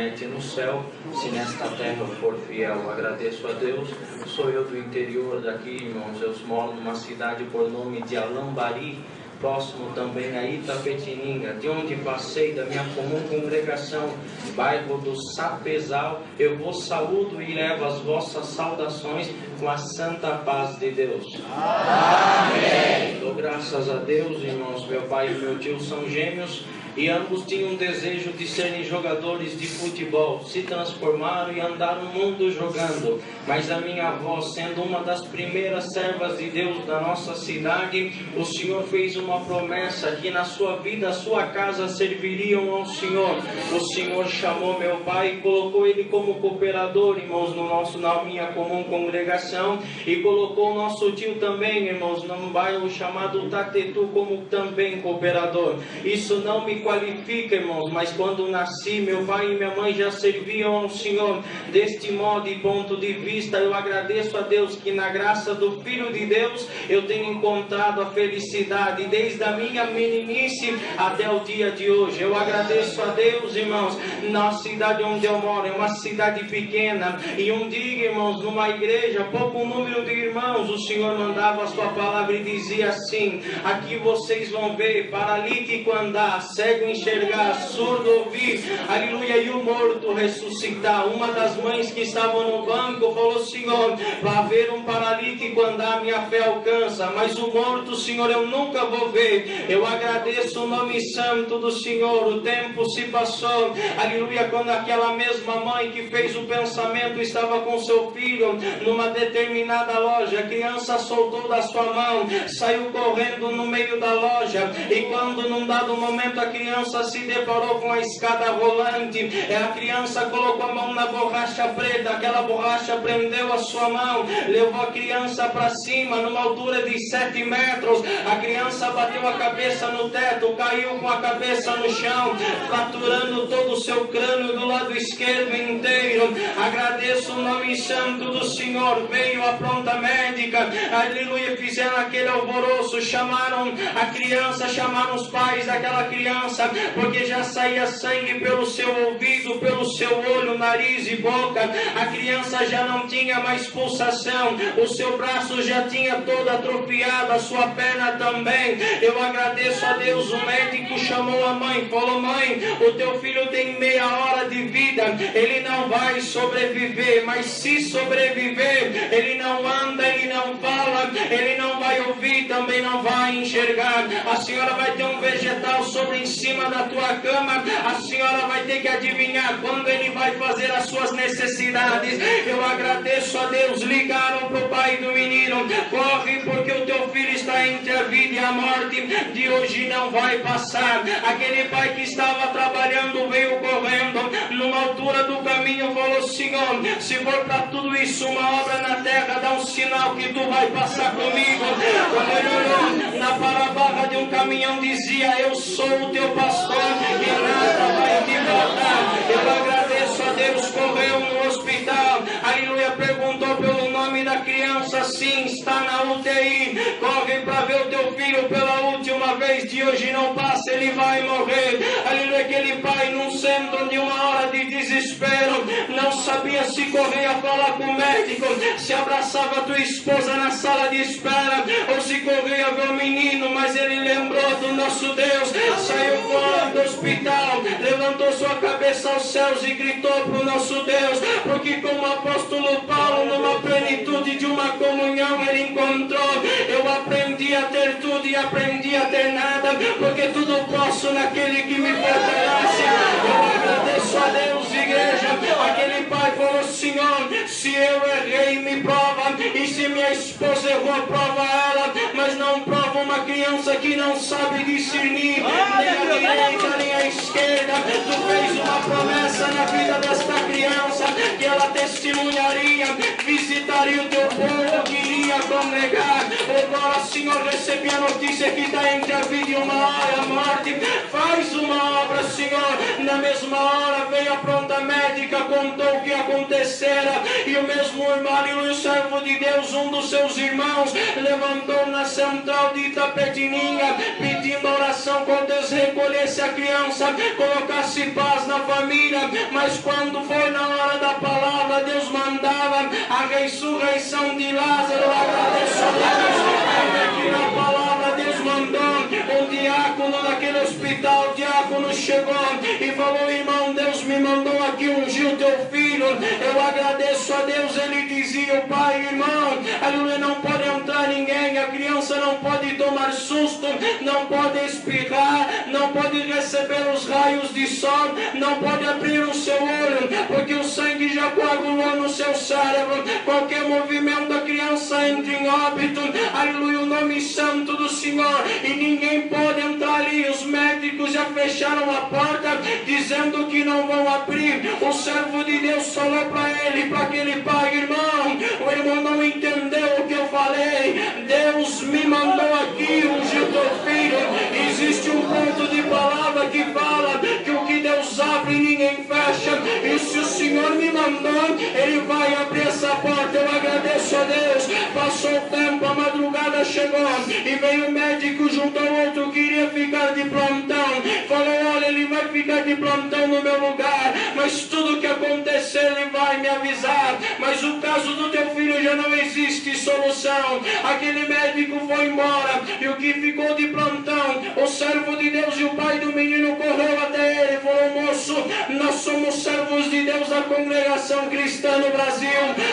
No céu, se nesta terra eu for fiel, agradeço a Deus. Sou eu do interior daqui, irmãos. Eu moro numa cidade por nome de Alambari, próximo também a Itapetininga, de onde passei da minha comum congregação, bairro do Sapezal. Eu vos saúdo e levo as vossas saudações com a santa paz de Deus. Amém. Dou graças a Deus, irmãos. Meu pai e meu tio são gêmeos e ambos tinham um desejo de serem jogadores de futebol. Se transformaram e andaram no mundo jogando. Mas a minha avó, sendo uma das primeiras servas de Deus da nossa cidade, o Senhor fez uma promessa que na sua vida, a sua casa serviriam ao Senhor. O Senhor chamou meu pai e colocou ele como cooperador, irmãos, na minha comum congregação, e colocou o nosso tio também, irmãos, num bairro chamado Tatetu, como também cooperador. Isso não me qualifica, irmãos, mas quando nasci, meu pai e minha mãe já serviam ao Senhor. Deste modo e ponto de vista, eu agradeço a Deus que na graça do Filho de Deus eu tenho encontrado a felicidade desde a minha meninice até o dia de hoje. Eu agradeço a Deus, irmãos. Na cidade onde eu moro é uma cidade pequena, e um dia, irmãos, numa igreja, pouco número de irmãos, o Senhor mandava a sua palavra e dizia assim: aqui vocês vão ver paralítico andar, cego enxergar, surdo ouvir, aleluia, e o morto ressuscitar. Uma das mães que estavam no banco falou: Senhor, para ver um paralítico andar, minha fé alcança, mas o morto, Senhor, eu nunca vou ver. Eu agradeço o nome santo do Senhor. O tempo se passou, aleluia, quando aquela mesma mãe que fez o pensamento estava com seu filho numa determinada loja, a criança soltou da sua mão, saiu correndo no meio da loja, e quando num dado momento a criança se deparou com a escada rolante, a criança colocou a mão na borracha preta, aquela borracha prendeu a sua mão, levou a criança para cima, numa altura de 7 metros, a criança bateu a cabeça no teto, caiu com a cabeça no chão, fraturando todo o seu crânio do lado esquerdo inteiro. Agradeço o nome santo do Senhor. Veio a pronta médica, aleluia, fizeram aquele alvoroço, chamaram a criança, chamaram os pais daquela criança, porque já saía sangue pelo seu ouvido, pelo seu olho, nariz e boca. A criança já não tinha mais pulsação, o seu braço já tinha todo atrofiado, a sua perna também. Eu agradeço a Deus. O médico chamou a mãe, falou: mãe, o teu filho tem meia hora de vida, ele não vai sobreviver, mas se sobreviver, ele não anda, ele não fala, ele não vai ouvir, também não vai enxergar. A senhora vai ter um vegetal sobre em cima da tua cama, a senhora vai ter que adivinhar quando ele vai fazer as suas necessidades. Eu agradeço a Deus. Ligaram para o pai do menino: corre, porque o teu filho está entre a vida e a morte, de hoje não vai passar. Aquele pai que estava trabalhando veio correndo, numa altura do caminho falou: Senhor, se for para tudo isso uma obra na terra, dá um sinal que tu vai passar comigo. Quando ele olhou na para-barra de um caminhão, dizia: eu sou o teu pastor e nada vai te faltar. Eu agradeço a Deus. Correu no hospital, aleluia, perguntou pelo nome da criança: sim, está na UTI, corre para ver o teu filho pela última vez, de hoje não passa, ele vai morrer. Aleluia. Aquele pai, num centro de uma hora de desespero, não sabia se corria a falar com o médico, se abraçava a tua esposa na sala de espera, ou se corria a ver o menino, mas ele lembrou do nosso Deus, saiu fora do hospital, levantou sua cabeça aos céus e gritou para o nosso Deus, porque como o apóstolo Paulo, numa plenitude de uma comunhão, ele encontrou: eu aprendi a ter tudo e aprendi a ter nada, porque tudo posso naquele que me fortalece. Eu agradeço a Deus, igreja. Aquele pai falou: Senhor, se eu errei, me prova, e se minha esposa errou, prova ela, mas não prova uma criança que não sabe discernir nem a direita nem a esquerda. Tu fez uma promessa na vida desta criança, que ela testemunharia, visitaria o teu povo, que iria congregar. Agora, Senhor, recebi a notícia que está entre a vida e uma hora a morte. Faz uma obra, Senhor, na mesma mesma hora veio a pronta médica, contou o que acontecera, e o mesmo irmão, aleluia, o servo de Deus, um dos seus irmãos, levantou na central de Itapetininga, pedindo oração com Deus, recolhesse a criança, colocasse paz na família. Mas quando foi na hora da palavra, Deus mandava a ressurreição de Lázaro. Agradeço a Deus, que na palavra Deus mandou um diácono naquele hospital. O diácono chegou e falou: irmão, Deus me mandou aqui ungir o teu filho. Eu agradeço a Deus. Ele dizia: o pai, irmão, aleluia, não pode entrar ninguém, a criança não pode tomar susto, não pode espirrar, não pode receber os raios de sol, não pode abrir o seu olho, porque o sangue já coagulou no seu cérebro. Qualquer movimento da criança entra em óbito, aleluia, o nome santo do Senhor, e ninguém pode entrar ali. Os médicos já fecharam a porta, dizendo que não vão abrir. O servo de Deus falou para ele, para aquele pai: irmão, o irmão não entendeu o que eu falei. Deus me mandou aqui ungir o teu filho. Existe um ponto de palavra que fala que o que Deus abre ninguém fecha, e se o Senhor me mandou, Ele vai abrir essa porta. Eu agradeço a Deus. Passou o tempo, a madrugada chegou, e veio o médico junto ao outro, queria ficar de plantão. Falou: olha, ele vai ficar de plantão no meu lugar, mas tudo que acontecer ele vai me avisar. Mas o caso do teu filho já não existe solução. Aquele médico foi embora, e o que ficou de plantão, o servo de Deus e o pai do menino correu até ele e falou: moço, nós somos servos de Deus da congregação cristã no Brasil,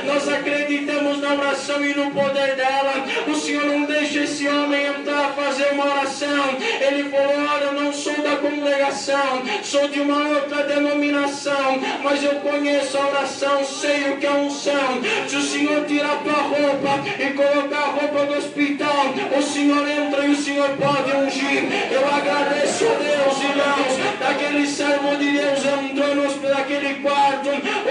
nós acreditamos na oração e no poder dela. O Senhor não deixa esse homem entrar, fazer uma oração. Ele falou: olha, eu não sou da congregação, sou de uma outra denominação, mas eu conheço a oração, sei o que é unção. Se o Senhor tirar a tua roupa e colocar a roupa do hospital, o Senhor entra e o Senhor pode ungir. Eu agradeço a Deus, irmãos. Daquele servo de Deus entrou naquele quarto,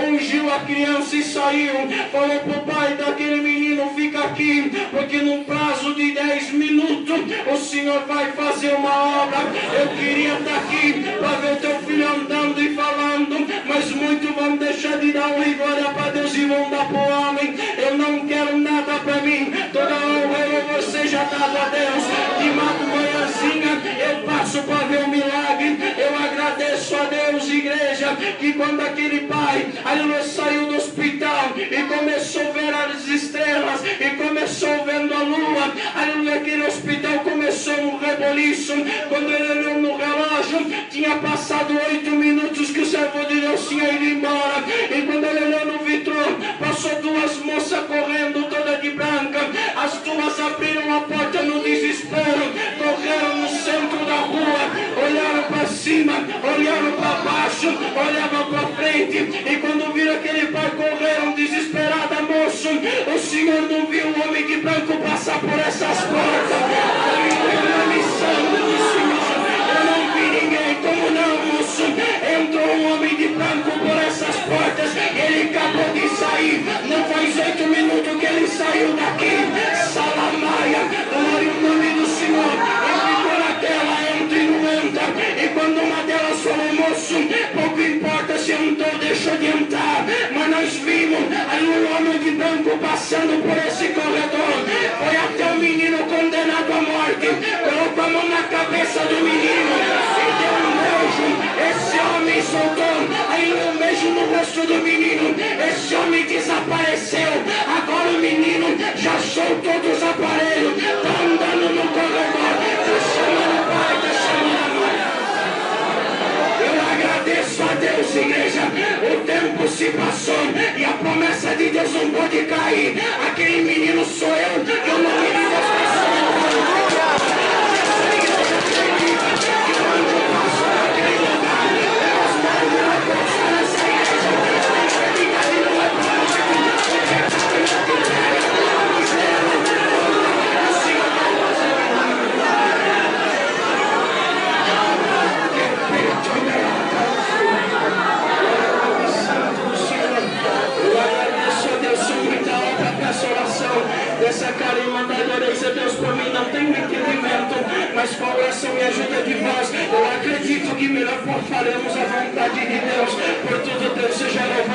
ungiu a criança e saiu. Falou para o pai daquele menino: fica aqui, porque num prazo de 10 minutos o Senhor vai fazer uma obra. Eu queria estar aqui para ver teu filho andando e falando, mas muitos vão deixar de dar honra e glória para Deus e vão dar para o homem. Eu não quero nada para mim, toda honra e louvor seja dado a Deus. De Mato Goiazinha eu passo para ver o milagre. Eu agradeço a Deus, igreja, que quando aquele pai, aleluia, saiu do hospital e começou a ver as estrelas e começou vendo a lua, aleluia, aquele hospital começou um reboliço. Quando ele olhou no relógio, tinha passado 8 minutos que o servo de Deus tinha ido embora. E quando ele olhou no vitrô, passou 2 moças correndo, toda de branca. As 2 abriram a porta no desespero, correram no centro da rua, olharam para cima, olharam para baixo, olhavam para frente, e quando viram aquele pai, correram desesperada. Moço, o Senhor não viu o homem de branco passar por essas portas? Na missão do Senhor, eu não vi ninguém. Como não, moço? Entrou um homem de branco por essas portas, ele acabou de sair, não faz 8 minutos que ele saiu daqui. Salamaia, glória ao nome do Senhor. Ele ficou na tela, entra e não entra. E quando uma delas falou: moço, pouco importa se entrou, deixou de entrar, mas nós vimos aí um homem de branco passando por esse corredor, foi até o menino condenado à morte, colocou a mão na cabeça do menino e deu um beijo. Esse homem soltou aí um beijo no rosto do menino. Esse homem desapareceu. Agora o menino já soltou dos aparelhos, está andando no corredor, está chamando o pai, está chamando a mãe. Eu agradeço a Deus, igreja. O tempo se passou e a promessa de Deus não pode cair. Aquele menino sou eu, que eu não me dessa que melhor faremos a vontade de Deus. Por tudo, Deus, seja louvado.